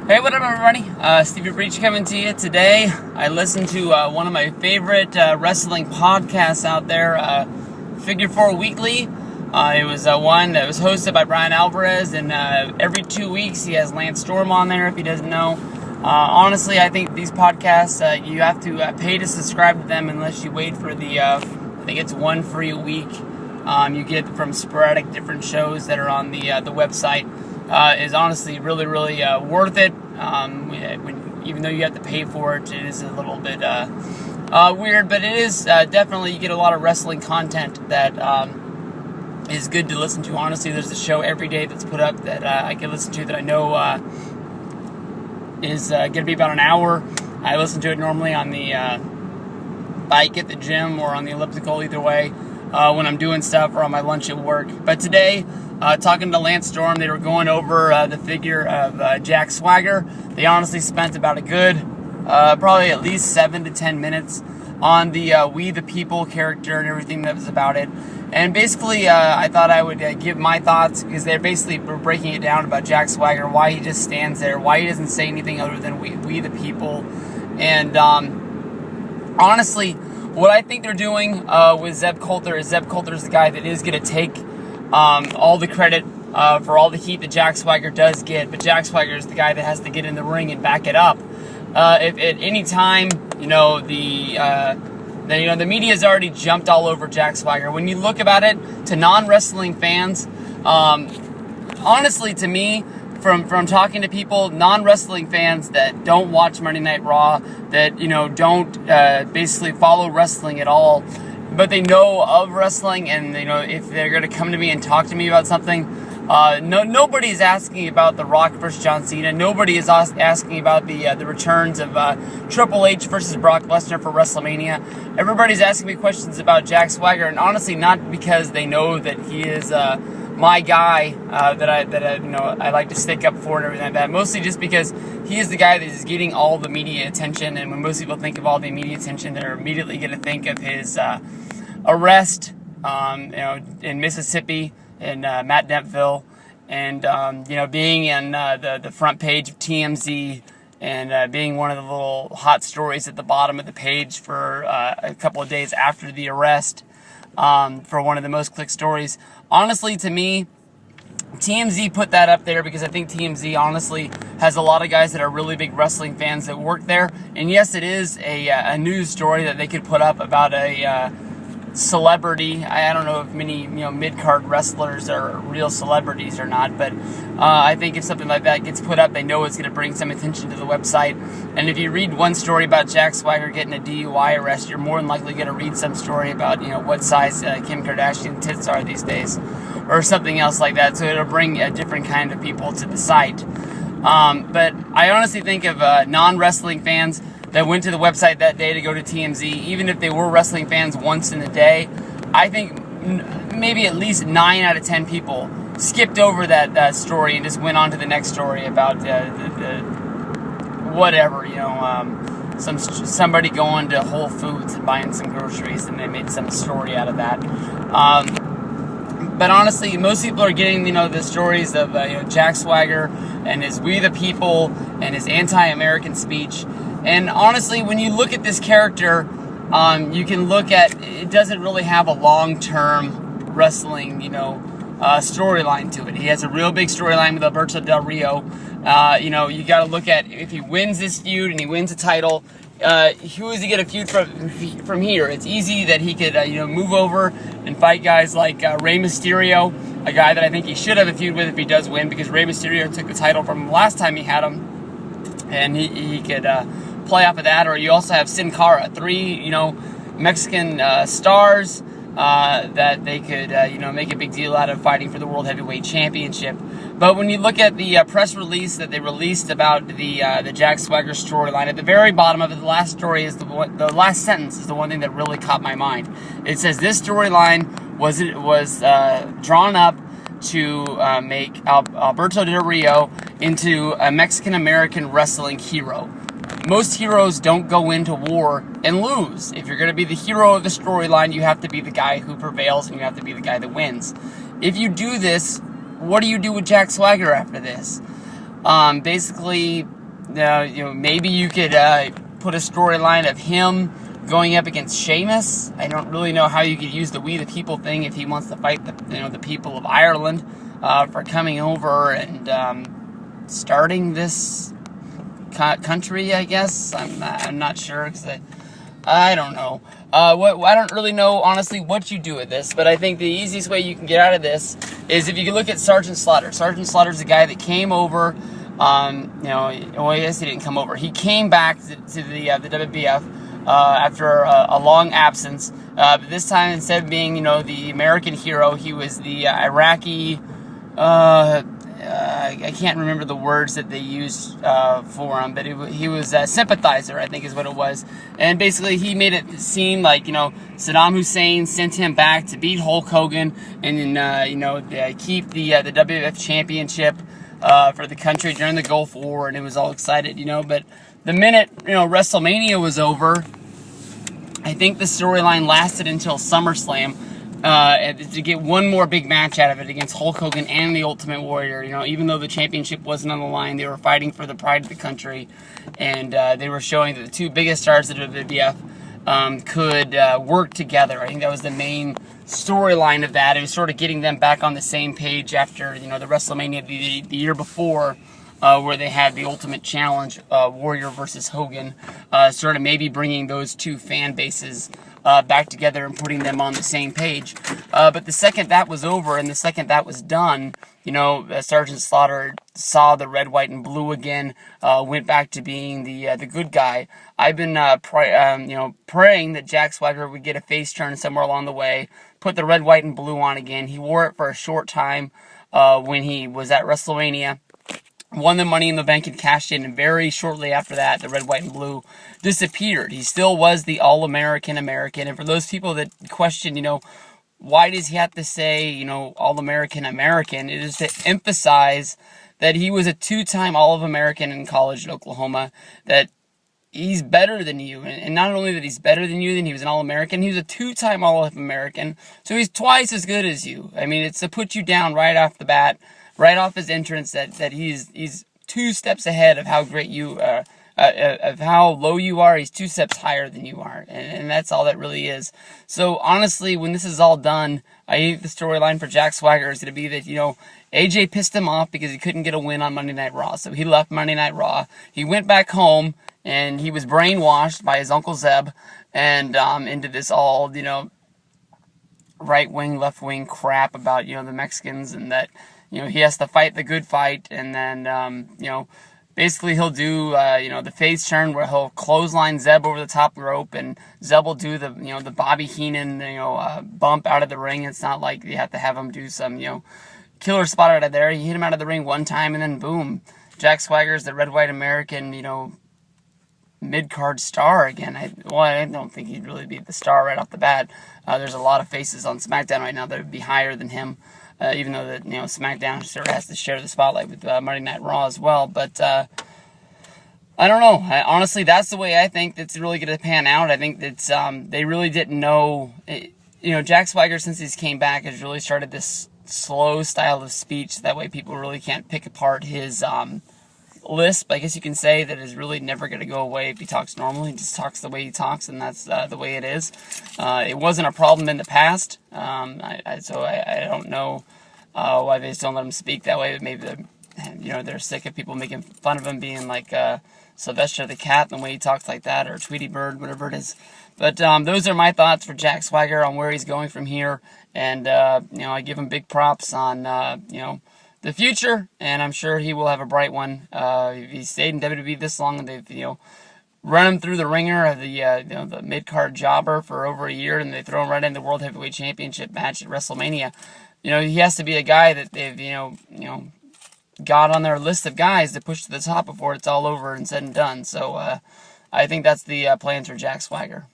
Hey, what up, everybody? Stevie Breach coming to you today. I listened to one of my favorite wrestling podcasts out there, Figure 4 Weekly. It was one that was hosted by Brian Alvarez, and every 2 weeks he has Lance Storm on there, if he doesn't know. Honestly, I think these podcasts, you have to pay to subscribe to them unless you wait for the, I think it's one free a week. You get from sporadic different shows that are on the website. Is honestly really worth it. Even though you have to pay for it, it is a little bit weird, but it is definitely, you get a lot of wrestling content that is good to listen to. Honestly, there's a show every day that's put up that I can listen to that I know is going to be about an hour. I listen to it normally on the bike at the gym or on the elliptical, either way, when I'm doing stuff or on my lunch at work. But today, talking to Lance Storm, they were going over the figure of Jack Swagger. They honestly spent about a good, probably at least 7 to 10 minutes on the We the People character and everything that was about it. And basically, I thought I would give my thoughts, because they're basically breaking it down about Jack Swagger, why he just stands there, why he doesn't say anything other than we the People. And honestly, what I think they're doing with Zeb Coulter is Zeb Coulter is the guy that is going to take all the credit for all the heat that Jack Swagger does get, but Jack Swagger is the guy that has to get in the ring and back it up. If at any time, the media's already jumped all over Jack Swagger. When you look about it, to non-wrestling fans, honestly, to me, from talking to people, non-wrestling fans that don't watch Monday Night Raw, that don't basically follow wrestling at all, but they know of wrestling, and if they're going to come to me and talk to me about something, nobody's asking about The Rock versus John Cena. Nobody is asking about the returns of Triple H versus Brock Lesnar for WrestleMania. Everybody's asking me questions about Jack Swagger, and honestly, not because they know that he is my guy that I like to stick up for and everything like that. Mostly just because he is the guy that is getting all the media attention, and when most people think of all the media attention, they're immediately going to think of his arrest, in Mississippi, in Matt Dempville, and being in the front page of TMZ, and being one of the little hot stories at the bottom of the page for a couple of days after the arrest, for one of the most clicked stories. Honestly, to me, TMZ put that up there because I think TMZ honestly has a lot of guys that are really big wrestling fans that work there. And yes, it is a news story that they could put up about a celebrity. I don't know if many mid-card wrestlers are real celebrities or not, but I think if something like that gets put up, they know it's going to bring some attention to the website. And if you read one story about Jack Swagger getting a DUI arrest, you're more than likely going to read some story about what size Kim Kardashian tits are these days, or something else like that. So it'll bring a different kind of people to the site. But I honestly think of non-wrestling fans that went to the website that day to go to TMZ, even if they were wrestling fans once in a day, I think maybe at least 9 out of 10 people skipped over that story and just went on to the next story about whatever, somebody going to Whole Foods and buying some groceries, and they made some story out of that. But honestly, most people are getting, the stories of Jack Swagger and his We the People and his anti-American speech. And honestly, when you look at this character, you can look at, it doesn't really have a long-term wrestling, storyline to it. He has a real big storyline with Alberto Del Rio. You got to look at, if he wins this feud and he wins a title, who is he going to feud from here? It's easy that he could, move over and fight guys like Rey Mysterio, a guy that I think he should have a feud with if he does win, because Rey Mysterio took the title from him last time he had him, and he could play off of that. Or you also have Sin Cara, 3 Mexican stars that they could make a big deal out of fighting for the World Heavyweight Championship. But when you look at the press release that they released about the Jack Swagger storyline, at the very bottom of it, the last story is the last sentence is the one thing that really caught my mind. It says this storyline was drawn up to make Alberto Del Rio into a Mexican-American wrestling hero. Most heroes don't go into war and lose. If you're going to be the hero of the storyline, you have to be the guy who prevails, and you have to be the guy that wins. If you do this, what do you do with Jack Swagger after this? Basically, maybe you could put a storyline of him going up against Sheamus. I don't really know how you could use the We the People thing if he wants to fight the people of Ireland for coming over and starting this country. I guess I'm not sure because I don't know. I don't really know, honestly, what you do with this, but I think the easiest way you can get out of this is if you can look at Sergeant Slaughter. Sergeant Slaughter's the guy that came over. I guess he didn't come over. He came back to the WWF after a long absence. But this time, instead of being, the American hero, he was the Iraqi. I can't remember the words that they used for him, but he was a sympathizer, I think is what it was. And basically, he made it seem like, Saddam Hussein sent him back to beat Hulk Hogan and then, keep the WWF championship for the country during the Gulf War, and it was all excited, But the minute, WrestleMania was over, I think the storyline lasted until SummerSlam. To get one more big match out of it against Hulk Hogan and the Ultimate Warrior. Even though the championship wasn't on the line, they were fighting for the pride of the country, and they were showing that the two biggest stars of the WWF could work together. I think that was the main storyline of that. It was sort of getting them back on the same page after the WrestleMania the year before, where they had the Ultimate Challenge, Warrior versus Hogan, sort of maybe bringing those two fan bases back together and putting them on the same page. But the second that was over and the second that was done, Sergeant Slaughter saw the red, white, and blue again, went back to being the good guy. I've been praying that Jack Swagger would get a face turn somewhere along the way, put the red, white, and blue on again. He wore it for a short time when he was at WrestleMania. Won the Money in the Bank and cashed in, and very shortly after that, the red, white, and blue disappeared. He still was the All-American American, and for those people that question, why does he have to say, All-American American, it is to emphasize that he was a two-time All-American in college at Oklahoma, that he's better than you, and not only that he's better than you, then he was an All-American, he was a two-time All-American, so he's twice as good as you. I mean, it's to put you down right off the bat, right off his entrance, that he's two steps ahead of how great you are, of how low you are. He's two steps higher than you are, and that's all that really is. So honestly, when this is all done, I think the storyline for Jack Swagger is going to be that AJ pissed him off because he couldn't get a win on Monday Night Raw, so he left Monday Night Raw. He went back home and he was brainwashed by his Uncle Zeb and into this all right wing, left wing crap about the Mexicans, and that he has to fight the good fight, and then basically he'll do the face turn where he'll clothesline Zeb over the top rope, and Zeb will do the Bobby Heenan bump out of the ring. It's not like you have to have him do some killer spot out of there. You hit him out of the ring one time, and then boom, Jack Swagger's the red, white American mid-card star again. I don't think he'd really be the star right off the bat. There's a lot of faces on SmackDown right now that would be higher than him. Even though that SmackDown sort of has to share the spotlight with Monday Night Raw as well, but I don't know. Honestly, that's the way I think that's really going to pan out. I think that they really didn't know. Jack Swagger, since he's came back, has really started this slow style of speech. That way, people really can't pick apart his lisp, I guess you can say, that is really never going to go away if he talks normally. He just talks the way he talks, and that's the way it is. It wasn't a problem in the past, so I don't know why they just don't let him speak that way. Maybe they're sick of people making fun of him being like Sylvester the Cat, and the way he talks like that, or Tweety Bird, whatever it is. But those are my thoughts for Jack Swagger on where he's going from here, and I give him big props on the future, and I'm sure he will have a bright one. If he stayed in WWE this long, and they've run him through the ringer of the mid-card jobber for over a year, and they throw him right in the World Heavyweight Championship match at WrestleMania. He has to be a guy that they've got on their list of guys to push to the top before it's all over and said and done. So I think that's the plan for Jack Swagger.